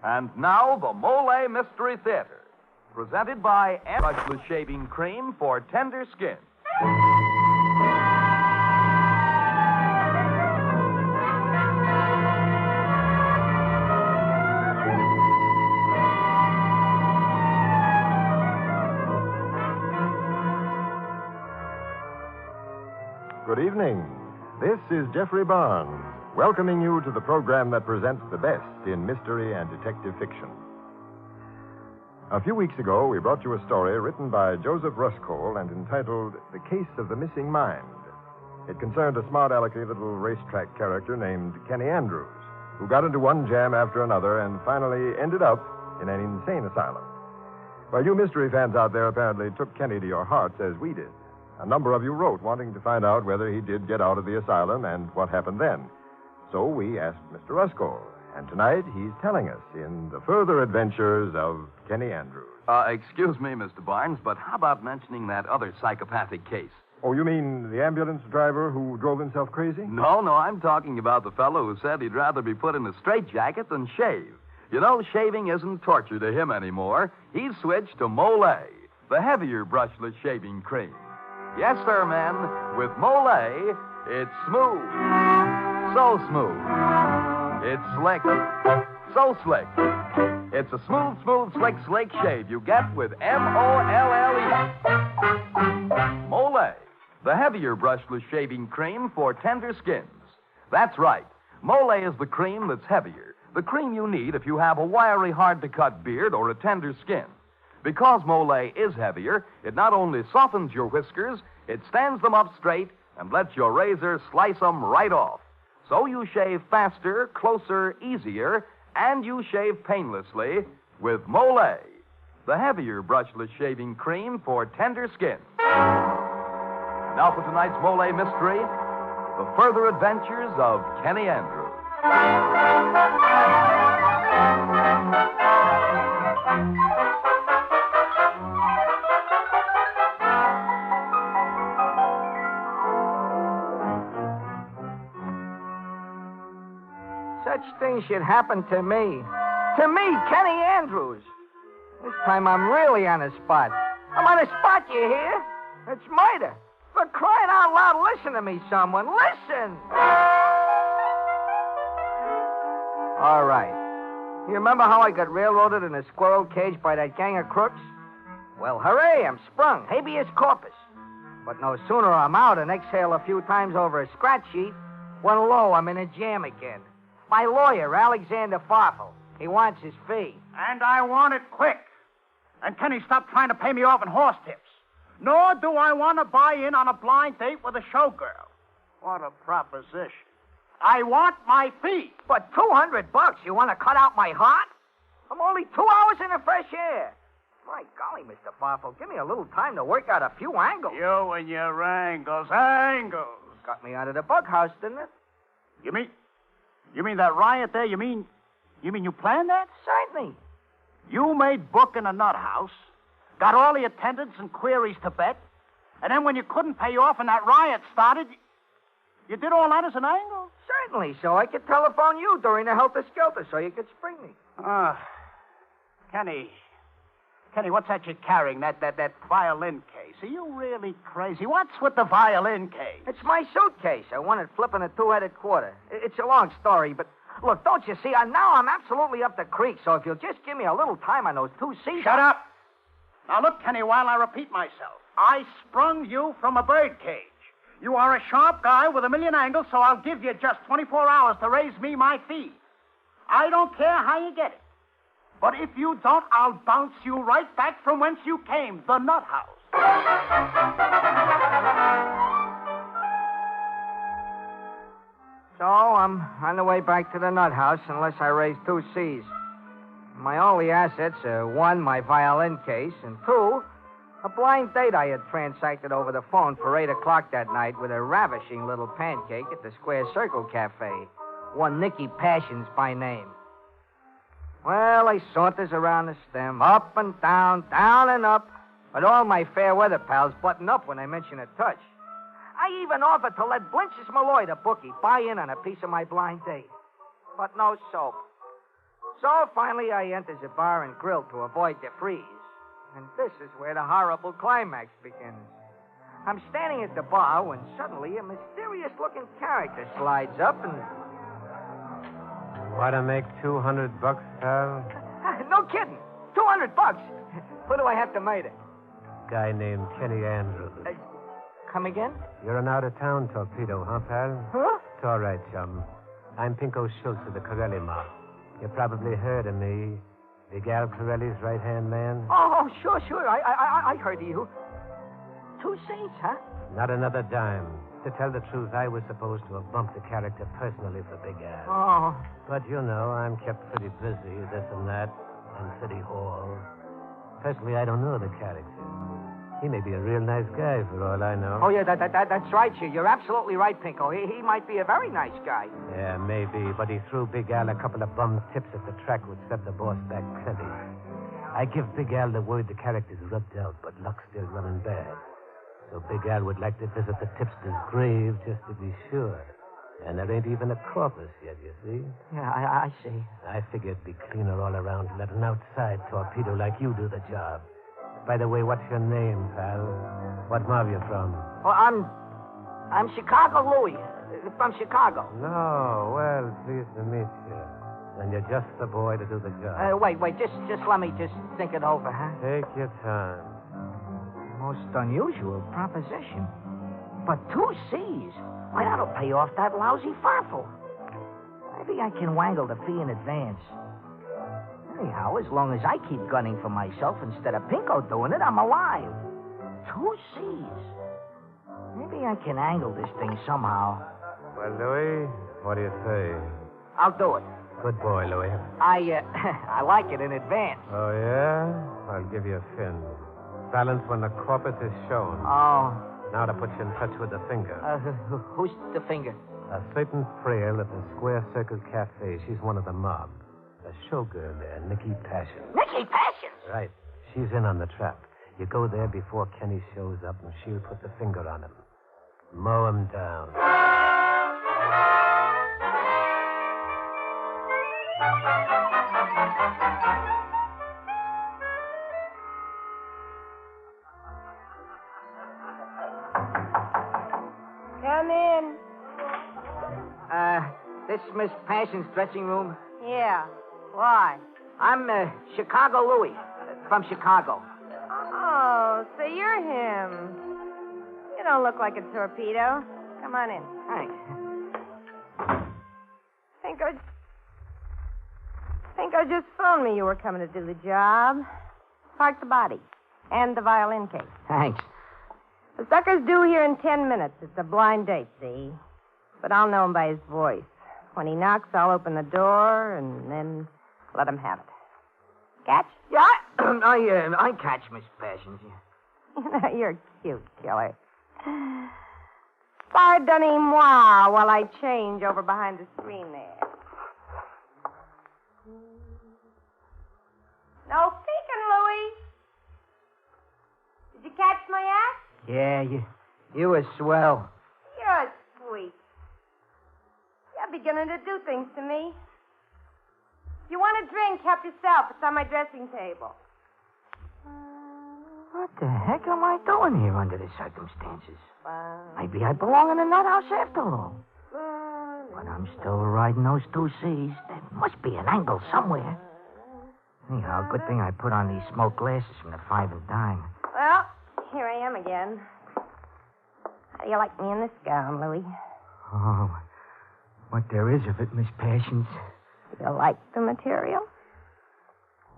And now, the Molle Mystery Theater, presented by brushless shaving cream for tender skin. Good evening. This is Geoffrey Barnes, welcoming you to the program that presents the best in mystery and detective fiction. A few weeks ago, we brought you a story written by Joseph Ruscole and entitled The Case of the Missing Mind. It concerned a smart alecky little racetrack character named Kenny Andrews, who got into one jam after another and finally ended up in an insane asylum. Well, you mystery fans out there apparently took Kenny to your hearts as we did. A number of you wrote wanting to find out whether he did get out of the asylum and what happened then. So we asked Mr. Ruscole, and tonight he's telling us in the further adventures of Kenny Andrews. Excuse me, Mr. Barnes, but how about mentioning that other psychopathic case? Oh, you mean the ambulance driver who drove himself crazy? No, I'm talking about the fellow who said he'd rather be put in a straitjacket than shave. You know, shaving isn't torture to him anymore. He's switched to Molle, the heavier brushless shaving cream. Yes, sir, men. With Molle, it's smooth. So smooth. It's slick. So slick. It's a smooth, slick shave you get with Molle. Molle, the heavier brushless shaving cream for tender skins. That's right. Molle is the cream that's heavier. The cream you need if you have a wiry, hard-to-cut beard or a tender skin. Because Molle is heavier, it not only softens your whiskers, it stands them up straight and lets your razor slice them right off. So you shave faster, closer, easier, and you shave painlessly with Molle, the heavier brushless shaving cream for tender skin. Now for tonight's Molle mystery, the further adventures of Kenny Andrews. Such things should happen to me. To me, Kenny Andrews. This time I'm really on the spot. I'm on the spot, you hear? It's murder. For crying out loud, listen to me, someone. Listen! All right. You remember how I got railroaded in a squirrel cage by that gang of crooks? Well, hooray, I'm sprung. Habeas corpus. But no sooner I'm out and exhale a few times over a scratch sheet, when lo, I'm in a jam again. My lawyer, Alexander Farfel. He wants his fee. And I want it quick. And Kenny, stop trying to pay me off in horse tips. Nor do I want to buy in on a blind date with a showgirl. What a proposition. I want my fee. For $200, you want to cut out my heart? I'm only 2 hours in the fresh air. My golly, Mr. Farfel, give me a little time to work out a few angles. You and your angles. Got me out of the bughouse, didn't it? You mean that riot there? You mean you planned that? Certainly. You made book in a nut house, got all the attendants and queries to bet, and then when you couldn't pay off and that riot started, you did all that as an angle? Certainly, so I could telephone you during the helter-skelter so you could spring me. Kenny, what's that you're carrying, that violin case? Are you really crazy? What's with the violin case? It's my suitcase. I won it flipping a two-headed quarter. It's a long story, but look, don't you see? Now I'm absolutely up the creek, so if you'll just give me a little time on those 2 C's... Shut up! Now look, Kenny, while I repeat myself, I sprung you from a birdcage. You are a sharp guy with a million angles, so I'll give you just 24 hours to raise me my fee. I don't care how you get it. But if you don't, I'll bounce you right back from whence you came, the nut house. So I'm on the way back to the nut house unless I raise 2 C's. My only assets are 1, my violin case, and 2, a blind date I had transacted over the phone for 8 o'clock that night with a ravishing little pancake at the Square Circle Cafe. One Nicky Passions by name. Well, I saunters around the stem, up and down, down and up, but all my fair weather pals button up when I mention a touch. I even offered to let Blinches Malloy, the bookie, buy in on a piece of my blind date. But no soap. So finally I enters a bar and grill to avoid the freeze. And this is where the horrible climax begins. I'm standing at the bar when suddenly a mysterious-looking character slides up and... Want to make $200, pal? No kidding. $200. Who do I have to murder? Guy named Kenny Andrews. Come again? You're an out-of-town torpedo, huh, pal? Huh? It's all right, chum. I'm Pinko Schultz of the Corelli mob. You probably heard of me. Big Al Corelli's right-hand man. Oh, sure. I heard of you. 2 C's, huh? Not another dime. To tell the truth, I was supposed to have bumped the character personally for Big Al. Oh. But, you know, I'm kept pretty busy, this and that, and City Hall. Personally, I don't know the character. He may be a real nice guy, for all I know. Oh, yeah, that's right, You're absolutely right, Pinko. He might be a very nice guy. Yeah, maybe, but he threw Big Al a couple of bum tips at the track which set the boss back plenty. I give Big Al the word the character's rubbed out, but luck's still running bad. So Big Al would like to visit the tipster's grave just to be sure. And there ain't even a corpus yet, you see? Yeah, I see. I figure it'd be cleaner all around to let an outside torpedo like you do the job. By the way, what's your name, pal? What mob you from? Well, I'm Chicago Louie. From Chicago. No, well, pleased to meet you. Then you're just the boy to do the job. Wait, just let me just think it over, huh? Take your time. Most unusual proposition. But 2 C's? Why, that'll pay off that lousy farfel. Maybe I can wangle the fee in advance. Anyhow, as long as I keep gunning for myself instead of Pinko doing it, I'm alive. 2 C's. Maybe I can angle this thing somehow. Well, Louis, what do you say? I'll do it. Good boy, Louis. I like it in advance. Oh, yeah? I'll give you a fin. Balance when the corpus is shown. Oh. Now to put you in touch with the finger. Who's the finger? A certain frail at the Square Circle Cafe. She's one of the mob. A showgirl there, Nicky Passion. Nicky Passion? Right. She's in on the trap. You go there before Kenny shows up, and she'll put the finger on him. Mow him down. Come in. This Miss Passion's dressing room? Yeah. Why? I'm Chicago Louie, from Chicago. Oh, so you're him. You don't look like a torpedo. Come on in. Thanks. Pinko just phoned me you were coming to do the job. Park the body. And the violin case. Thanks. The sucker's due here in 10 minutes. It's a blind date, see? But I'll know him by his voice. When he knocks, I'll open the door and then let him have it. Catch? Yeah, I catch Miss Passion. Yeah. You're a cute killer. Pardonnez-moi while I change over behind the screen there. No peeking, Louie. Did you catch my act? Yeah, you were swell. You're sweet. You're beginning to do things to me. If you want a drink, help yourself. It's on my dressing table. What the heck am I doing here under the circumstances? Maybe I belong in a nut house after all. But I'm still riding those 2 C's. There must be an angle somewhere. Anyhow, good thing I put on these smoke glasses from the 5 and dime. Well, here I am again. How do you like me in this gown, Louie? Oh, what there is of it, Miss Passions. You like the material?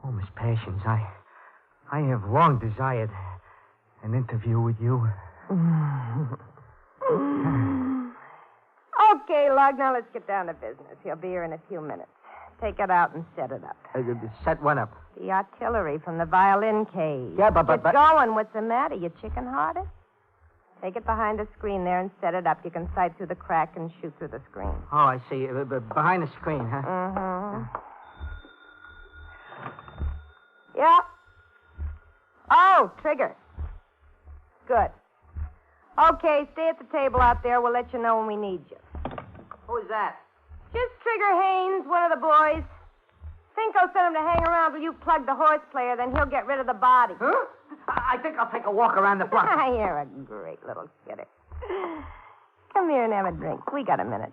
Oh, Miss Passions, I have long desired an interview with you. Okay, Lug, now let's get down to business. He'll be here in a few minutes. Take it out and set it up. Set one up. The artillery from the violin cage. Yeah, but... Get going. What's the matter? You chicken-hearted? Take it behind the screen there and set it up. You can sight through the crack and shoot through the screen. Oh, I see. Behind the screen, huh? Mm-hmm. Yeah. Oh, trigger. Good. Okay, stay at the table out there. We'll let you know when we need you. Who's that? Just Trigger Haynes, one of the boys. Pinko sent him to hang around till you plug the horse player, then he'll get rid of the body. Huh? I think I'll take a walk around the block. You're a great little kidder. Come here and have a drink. We got a minute.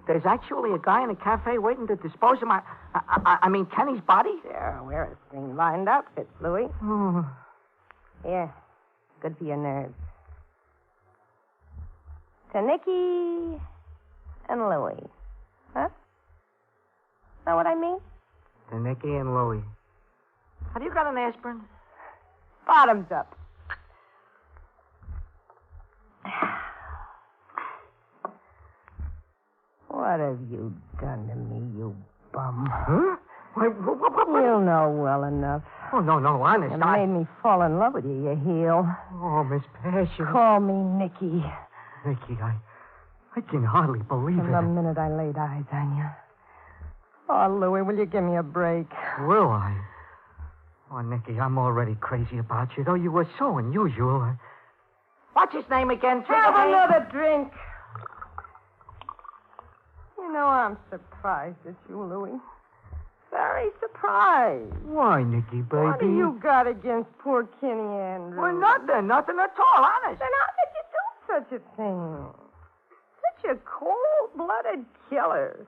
There's actually a guy in a cafe waiting to dispose of I mean, Kenny's body? Sure, wear a streamlined outfit, Louie. Oh. Here. Good for your nerves. To Nicky and Louie. Huh? Know what I mean? To Nicky and Louie. Have you got an aspirin? Bottoms up. What have you done to me, you bum? Huh? What? You know well enough. Oh, no, honest. You made me fall in love with you, you heel. Oh, Miss Passion. Call me Nicky. Nicky, I can hardly believe From it. the minute I laid eyes on you. Oh, Louie, will you give me a break? Will I? Oh, Nicky, I'm already crazy about you, though you were so unusual. What's his name again? Have another drink. You know, I'm surprised at you, Louie. Very surprised. Why, Nicky, baby? What do you got against poor Kenny Andrews? Well, nothing at all, honest. Then how could you do such a thing? Such a cold-blooded killer.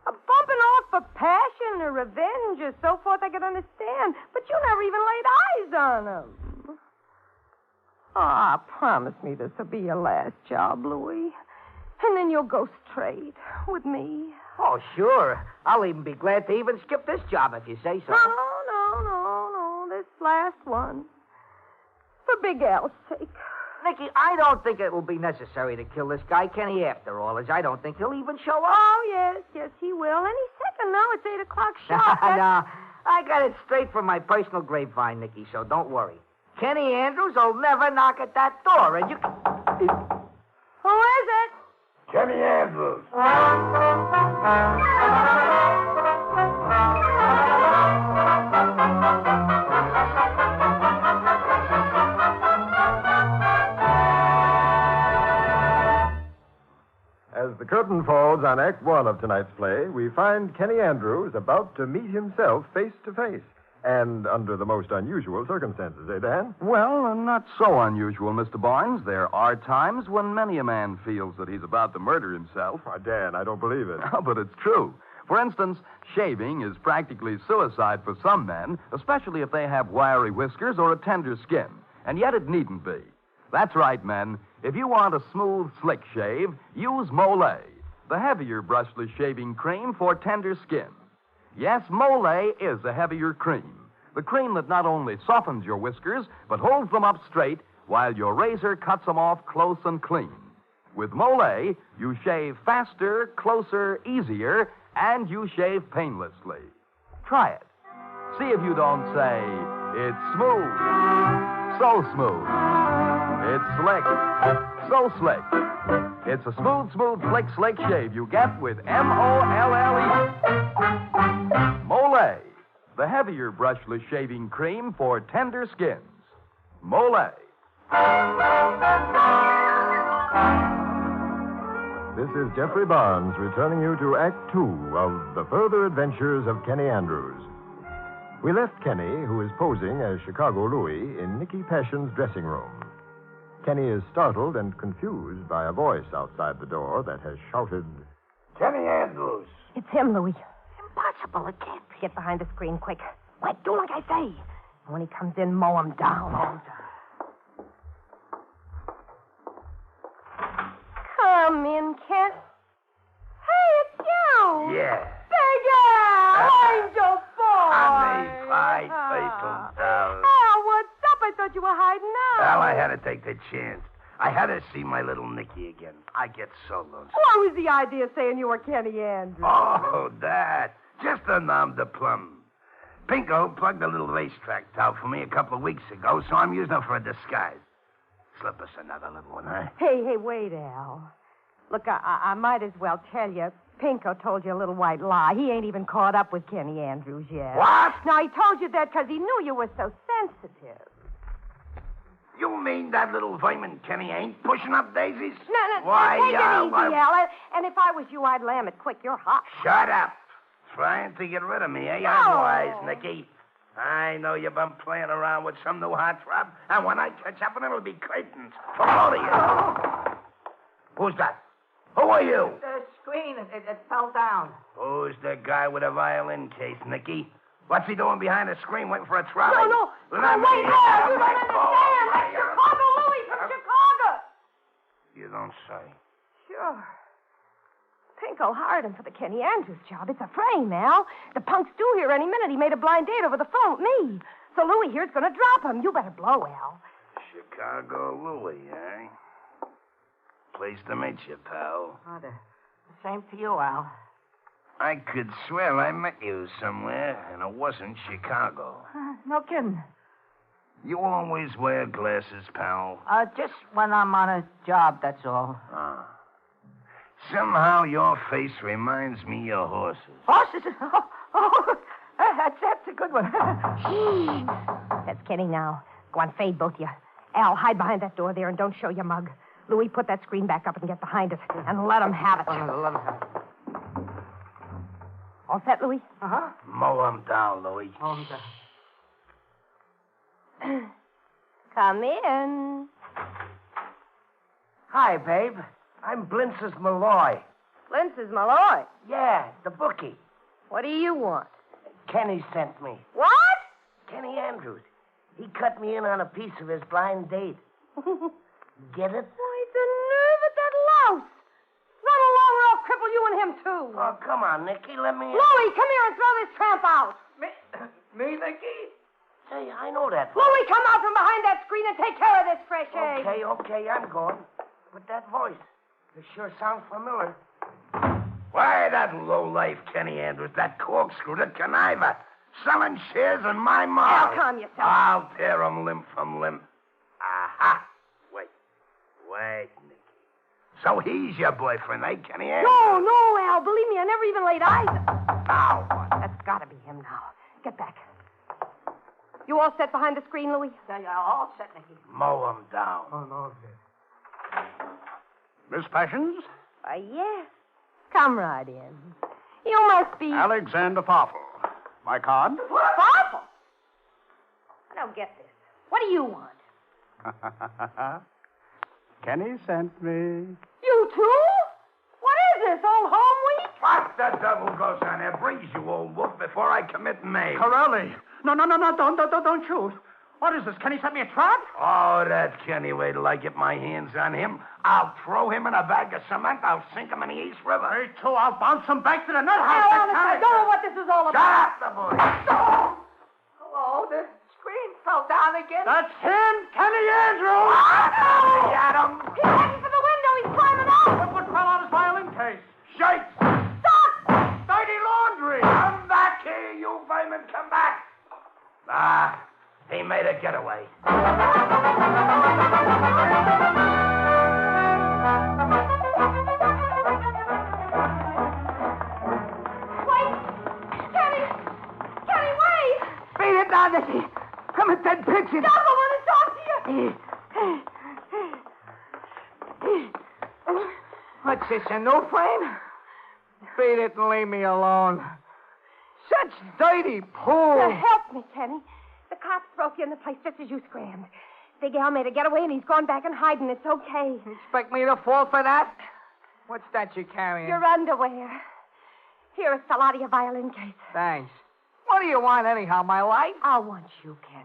A bumping off for passion or revenge or so forth I could understand, but you never even laid eyes on him. Ah, promise me this will be your last job, Louie. And then you'll go straight with me. Oh, sure. I'll even be glad to even skip this job if you say so. No. This last one. For Big Al's sake. Nicky, I don't think it will be necessary to kill this guy Kenny after all, as I don't think he'll even show up. Oh, yes, he will. Any second now, it's 8 o'clock sharp. No, I got it straight from my personal grapevine, Nicky, so don't worry. Kenny Andrews will never knock at that door, and you... Who is it? Kenny Andrews. As the curtain falls on Act One of tonight's play, we find Kenny Andrews about to meet himself face to face. And under the most unusual circumstances, eh, Dan? Well, not so unusual, Mr. Barnes. There are times when many a man feels that he's about to murder himself. Why, Dan, I don't believe it. But it's true. For instance, shaving is practically suicide for some men, especially if they have wiry whiskers or a tender skin. And yet it needn't be. That's right, men. If you want a smooth, slick shave, use Molle, the heavier brushless shaving cream for tender skin. Yes, Molle is a heavier cream. The cream that not only softens your whiskers, but holds them up straight while your razor cuts them off close and clean. With Molle, you shave faster, closer, easier, and you shave painlessly. Try it. See if you don't say, it's smooth, so smooth. It's slick, so slick. It's a smooth, slick shave you get with Molle. Molle, the heavier brushless shaving cream for tender skins. Molle. This is Geoffrey Barnes returning you to Act Two of The Further Adventures of Kenny Andrews. We left Kenny, who is posing as Chicago Louie, in Nicky Passion's dressing room. Kenny is startled and confused by a voice outside the door that has shouted, Kenny Andrews. It's him, Louie. Impossible, it can't be. Get behind the screen quick. Quick, do like I say. And when he comes in, mow him down. Come in, Ken. Hey, it's you. Yeah. Big Al, Angel boy. Honey pie, people down. Al, what's up? I thought you were hiding out. Well, I had to take the chance. I had to see my little Nicky again. I get so lonesome. What was the idea of saying you were Kenny Andrews? Oh, that. Just a nom de plume. Pinko plugged a little racetrack out for me a couple of weeks ago, so I'm using her for a disguise. Slip us another little one, huh? Hey, wait, Al. Look, I might as well tell you. Pinko told you a little white lie. He ain't even caught up with Kenny Andrews yet. What? Now, he told you that because he knew you were so sensitive. You mean that little vermin Kenny ain't pushing up daisies? No, Why, take it easy, I- Al. And if I was you, I'd lam it quick. You're hot. Shut up. Trying to get rid of me, eh? I'm wise, Nicky. I know you've been playing around with some new heartthrob, and when I catch up, it'll be curtains for both of you. Who's that? Who are you? The screen, it fell down. Who's the guy with a violin case, Nicky? What's he doing behind the screen waiting for a trolley? No. Let me Wait, in. no, you don't Let go. understand. That's Chicago Louie from Chicago. You don't say. Sure. Pinko hired him for the Kenny Andrews job. It's a frame, Al. The punk's due here any minute. He made a blind date over the phone with me. So Louie here's going to drop him. You better blow, Al. Chicago Louie, eh? Pleased to meet you, pal. Oh, the same to you, Al. I could swear I met you somewhere, and it wasn't Chicago. No kidding. You always wear glasses, pal. Just when I'm on a job, that's all. Ah. Somehow your face reminds me of horses. Horses? That's a good one. That's Kenny now. Go on, fade, both of you. Al, hide behind that door there and don't show your mug. Louie, put that screen back up and get behind it. And let him have it. All set, Louie? Uh-huh. Mow him down, Louie. Come in. Hi, babe. I'm Blintz's Malloy. Lintz's Malloy. Yeah, the bookie. What do you want? Kenny sent me. What? Kenny Andrews. He cut me in on a piece of his blind date. Get it? Why, the nerve of that louse. Run along or I'll cripple you and him, too. Oh, come on, Nicky. Let me... Louie, come here and throw this tramp out. Me, Nicky? Say, I know that. Louie, come out from behind that screen and take care of this fresh egg. Okay, I'm going. But that voice, it sure sounds familiar. Why, that lowlife Kenny Andrews, that corkscrew, that conniver, selling shares in my mall. Now, calm yourself. I'll tear him limb from limb. Aha. Wait, Nicky. So he's your boyfriend, eh, Kenny Andrews? No, Al. Believe me, I never even laid eyes on... Now what? That's got to be him now. Get back. You all set behind the screen, Louie? Yeah, all set, Nicky. Mow him down. Oh, no, Miss Passions? Why, yes. Come right in. You must be... Alexander Farfel. My card? Farfel? I don't get this. What do you want? Kenny sent me. You too? What is this, old home week? What the devil goes on there? Brings you, old wolf, before I commit maim. Corelli. No, don't shoot. What is this? Kenny set me a trap? Oh, that Kenny, wait till I get my hands on him. I'll throw him in a bag of cement. I'll sink him in the East River. Me too. I'll bounce him back to the nut Al, house. honest, I don't know what this is all Shut about. up, the boy. Hello, the screen fell down again. That's him, Kenny Andrews. Get him. He's heading for the window. He's climbing out. Look what fell out his violin case. Shakes. Stop! Dirty laundry. Come back here, you vermin. Come back. Ah, he made a getaway. Kenny, wait! Beat it down, Nicky. Come at that picture. Stop, I want to talk to you. What's this, a new frame? Beat it and leave me alone. Such dirty pool. Help me, Kenny. The cops broke in the place just as you scrammed. Big Al made a getaway, and he's gone back and hiding. It's okay. You expect me to fall for that? What's that you're carrying? Your underwear. Here, it fell out of your violin case. Thanks. What do you want anyhow, my life? I want you, Kenny.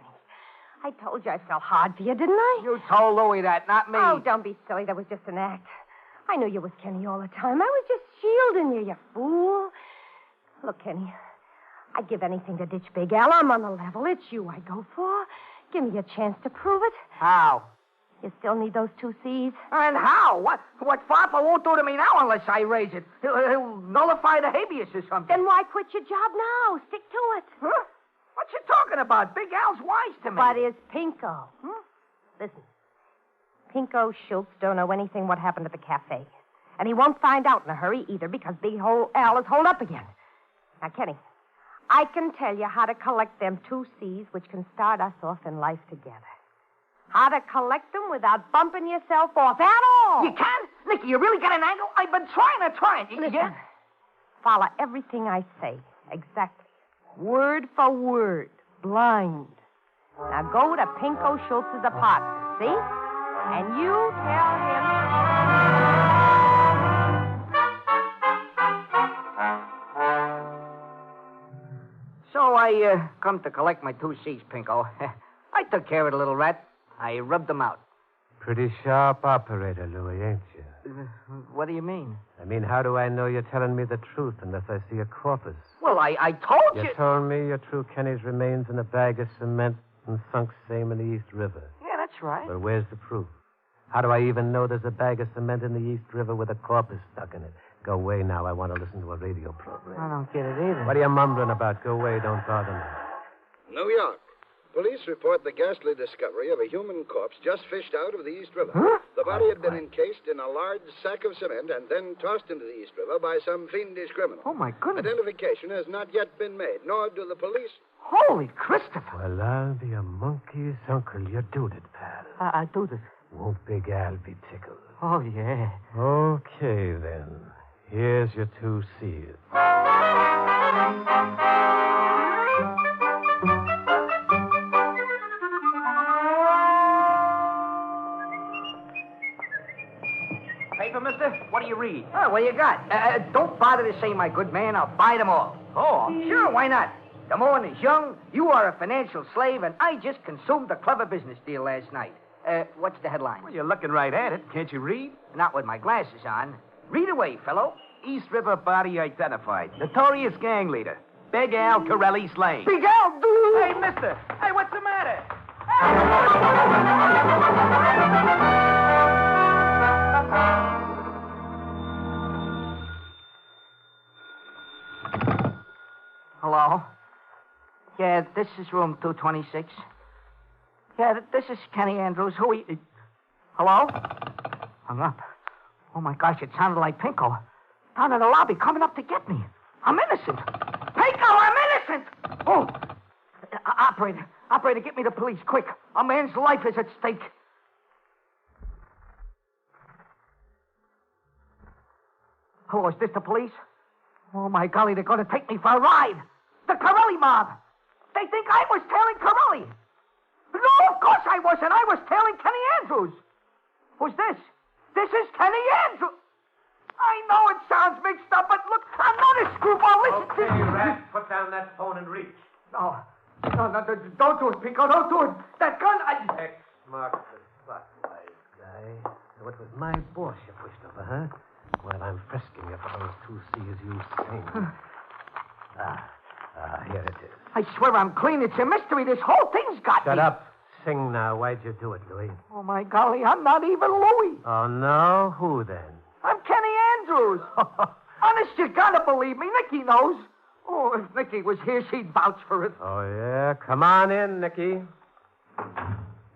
I told you I fell hard for you, didn't I? You told Louie that, not me. Oh, don't be silly. That was just an act. I knew you was Kenny all the time. I was just shielding you, you fool. Look, Kenny, I'd give anything to ditch Big Al. I'm on the level. It's you I go for. Give me a chance to prove it. How? You still need those 2 C's? And how? What Papa won't do to me now unless I raise it? He'll nullify the habeas or something. Then why quit your job now? Stick to it. Huh? What you talking about? Big Al's wise to me. But is Pinko? Listen, Pinko Schultz don't know anything what happened at the cafe. And he won't find out in a hurry either because Big Al is holed up again. Now, Kenny, I can tell you how to collect them 2 C's which can start us off in life together. How to collect them without bumping yourself off at all. You can? Nicky, you really got an angle? I've been trying. Listen, follow everything I say, Exactly. Word for word. Blind. Now go to Pinko Schultz's apartment, see? And you tell him... So I come to collect my 2 C's, Pinko. I took care of the little rat. I rubbed them out. Pretty sharp operator, Louis, ain't you? What do you mean? I mean, how do I know you're telling me the truth unless I see a corpus? Well, I told you. You told me you threw Kenny's remains in a bag of cement and sunk same in the East River. Yeah, that's right. But where's the proof? How do I even know there's a bag of cement in the East River with a corpus stuck in it? Go away now. I want to listen to a radio program. I don't get it either. What are you mumbling about? Go away. Don't bother me. New York. Police report the ghastly discovery of a human corpse just fished out of the East River. Huh? The body had been encased in a large sack of cement and then tossed into the East River by some fiendish criminal. Oh, my goodness. Identification has not yet been made, nor do the police. Holy Christopher. Well, I'll be a monkey's uncle. You do it, pal. I do this. Won't Big Al be tickled? Oh, yeah. Okay, then. Here's your 2 C's. Paper, mister? What do you read? Oh, what you got? Don't bother to say, my good man. I'll buy them all. Oh. Sure, why not? The morning is young. You are a financial slave, and I just consumed a clever business deal last night. What's the headline? Well, you're looking right at it. Can't you read? Not with my glasses on. Read away, fellow. East River body identified. Notorious gang leader. Big Al Corelli slain. Big Al, dude! Hey, mister. Hey, what's the matter? Hello? Yeah, this is room 226. Yeah, this is Kenny Andrews. Who are you? Hello? Hung up. Oh, my gosh, it sounded like Pinko. Down in the lobby, coming up to get me. I'm innocent. Pinko, I'm innocent! Oh, operator, get me the police, quick. A man's life is at stake. Hello, is this the police? Oh, my golly, they're going to take me for a ride. The Corelli mob. They think I was tailing Corelli. No, of course I wasn't. I was tailing Kenny Andrews. Who's this? This is Kenny Andrews. I know it sounds mixed up, but look, I'm not a screwball. Listen to me. Rat, put down that phone and reach. No, don't do it, Pico. Don't do it. That gun, X-marks the spot, wise guy. So it was my boss you pushed over, huh? Well, I'm frisking you for those 2 C's you sing. Here it is. I swear I'm clean. It's a mystery. This whole thing's got me. Shut up. Sing now. Why'd you do it, Louis? Oh, my golly, I'm not even Louis. Oh, no? Who then? I'm Kenny Andrews. Honest, you gotta believe me. Nicky knows. Oh, if Nicky was here, she'd vouch for it. Oh, yeah? Come on in, Nicky.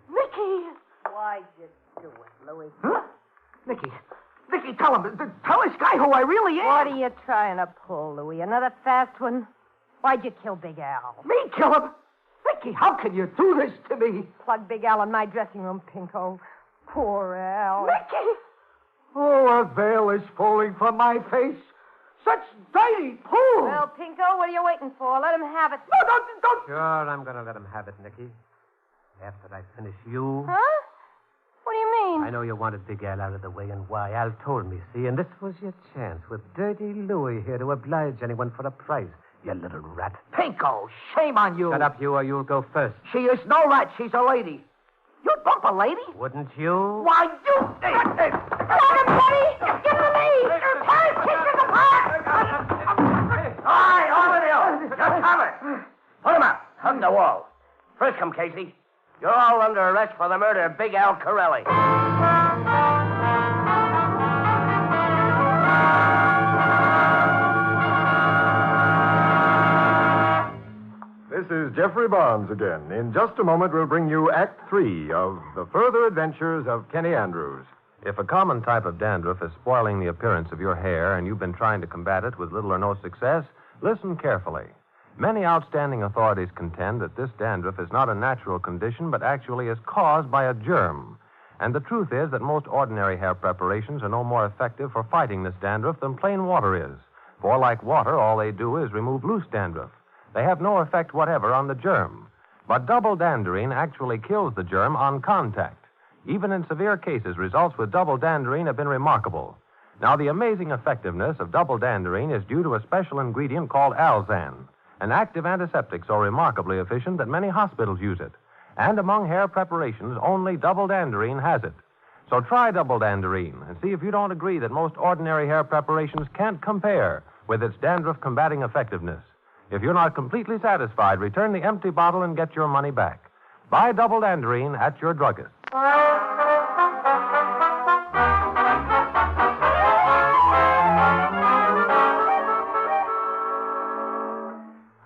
Nicky! Why'd you do it, Louis? Huh? Nicky, tell him. Tell this guy who I really am. What are you trying to pull, Louis? Another fast one? Why'd you kill Big Al? Me kill him? Nicky, how can you do this to me? Plug Big Al in my dressing room, Pinko. Poor Al. Nicky! Oh, a veil is falling from my face. Such dirty poo. Well, Pinko, what are you waiting for? Let him have it. No, don't. Sure, I'm going to let him have it, Nicky. After I finish you. Huh? What do you mean? I know you wanted Big Al out of the way, and why. Al told me, see, and this was your chance with Dirty Louie here to oblige anyone for a price. You little rat. Pinko, shame on you. Shut up, you, or you'll go first. She is no rat. She's a lady. You bump a lady? Wouldn't you? Why, you... Got him, buddy! Give him me! Tear his kisses apart! All right, over there. Just Hummert. Put him up. Hug the wall. Frisk him, Casey. You're all under arrest for the murder of Big Al Corelli. This is Geoffrey Barnes again. In just a moment, we'll bring you Act 3 of The Further Adventures of Kenny Andrews. If a common type of dandruff is spoiling the appearance of your hair and you've been trying to combat it with little or no success, listen carefully. Many outstanding authorities contend that this dandruff is not a natural condition, but actually is caused by a germ. And the truth is that most ordinary hair preparations are no more effective for fighting this dandruff than plain water is. For, like water, all they do is remove loose dandruff. They have no effect whatever on the germ. But double danderine actually kills the germ on contact. Even in severe cases, results with double danderine have been remarkable. Now, the amazing effectiveness of double danderine is due to a special ingredient called Alzan, an active antiseptic so remarkably efficient that many hospitals use it. And among hair preparations, only double danderine has it. So try double danderine and see if you don't agree that most ordinary hair preparations can't compare with its dandruff-combating effectiveness. If you're not completely satisfied, return the empty bottle and get your money back. Buy double danderine at your druggist.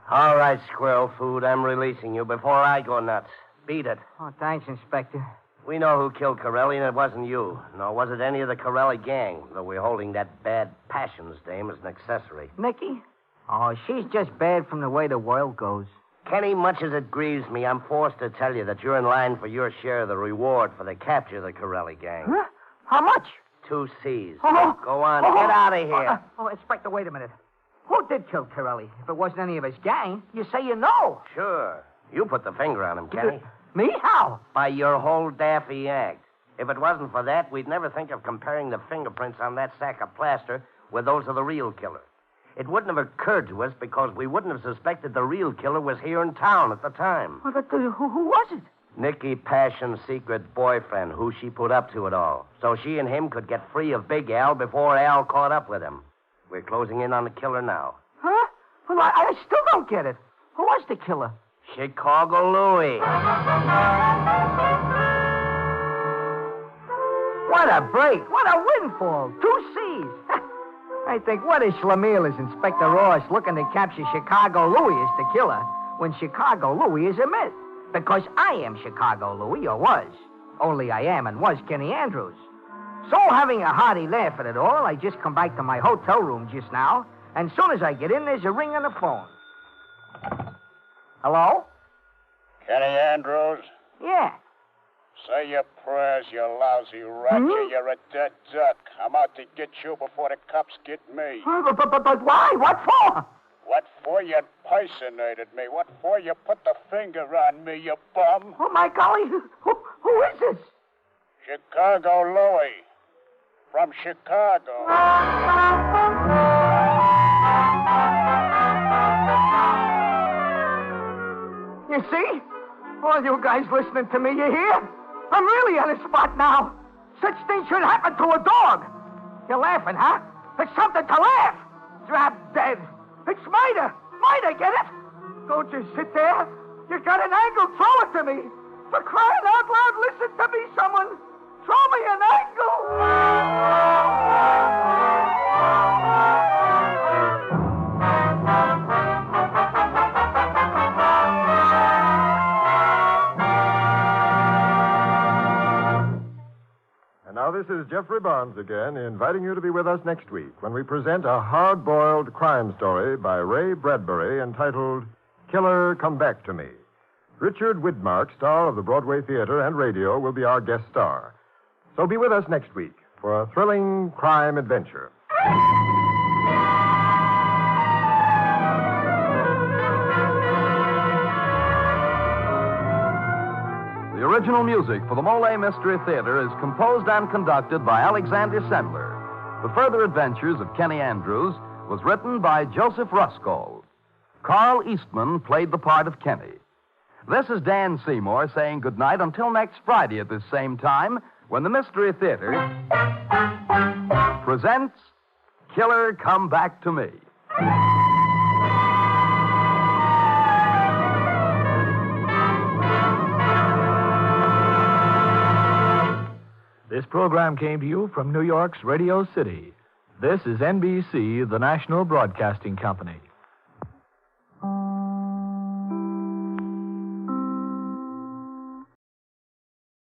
All right, Squirrel Food, I'm releasing you before I go nuts. Beat it. Oh, thanks, Inspector. We know who killed Corelli, and it wasn't you. Nor was it any of the Corelli gang, though we're holding that bad Passions dame as an accessory. Nicky? Oh, she's just bad from the way the world goes. Kenny, much as it grieves me, I'm forced to tell you that you're in line for your share of the reward for the capture of the Corelli gang. Huh? How much? 2 C's. Oh. Go on, get out of here. Inspector, wait a minute. Who did kill Corelli? If it wasn't any of his gang, you say you know. Sure. You put the finger on him, Kenny. Me? How? By your whole daffy act. If it wasn't for that, we'd never think of comparing the fingerprints on that sack of plaster with those of the real killer. It wouldn't have occurred to us because we wouldn't have suspected the real killer was here in town at the time. Well, but who was it? Nicky Passion's secret boyfriend, who she put up to it all. So she and him could get free of Big Al before Al caught up with him. We're closing in on the killer now. Huh? Well, I still don't get it. Who was the killer? Chicago Louie. What a break. What a windfall. 2 C's. I think, what is Schlemiel is Inspector Ross looking to capture Chicago Louie as the killer when Chicago Louie is a myth? Because I am Chicago Louie, or was. Only I am and was Kenny Andrews. So, having a hearty laugh at it all, I just come back to my hotel room just now, and as soon as I get in, there's a ring on the phone. Hello? Kenny Andrews? Yeah. Say your prayers, you lousy rat. You're a dead duck. I'm out to get you before the cops get me. But why? What for? What for? You impersonated me. What for? You put the finger on me, you bum. Oh, my golly. Who is this? Chicago Louie. From Chicago. You see? All you guys listening to me, you hear? I'm really on the spot now. Such things should happen to a dog. You're laughing, huh? It's something to laugh. Drop dead. It's murder. Murder, get it? Don't just sit there. You got an angle, throw it to me. For crying out loud, listen to me, someone. Throw me an angle. Now, this is Geoffrey Barnes again, inviting you to be with us next week when we present a hard-boiled crime story by Ray Bradbury entitled Killer Come Back to Me. Richard Widmark, star of the Broadway Theater and radio, will be our guest star. So be with us next week for a thrilling crime adventure. The original music for the Molle Mystery Theater is composed and conducted by Alexander Sendler. The Further Adventures of Kenny Andrews was written by Joseph Ruskow. Carl Eastman played the part of Kenny. This is Dan Seymour saying goodnight until next Friday at this same time when the Mystery Theater presents Killer Come Back to Me. This program came to you from New York's Radio City. This is NBC, the national broadcasting company.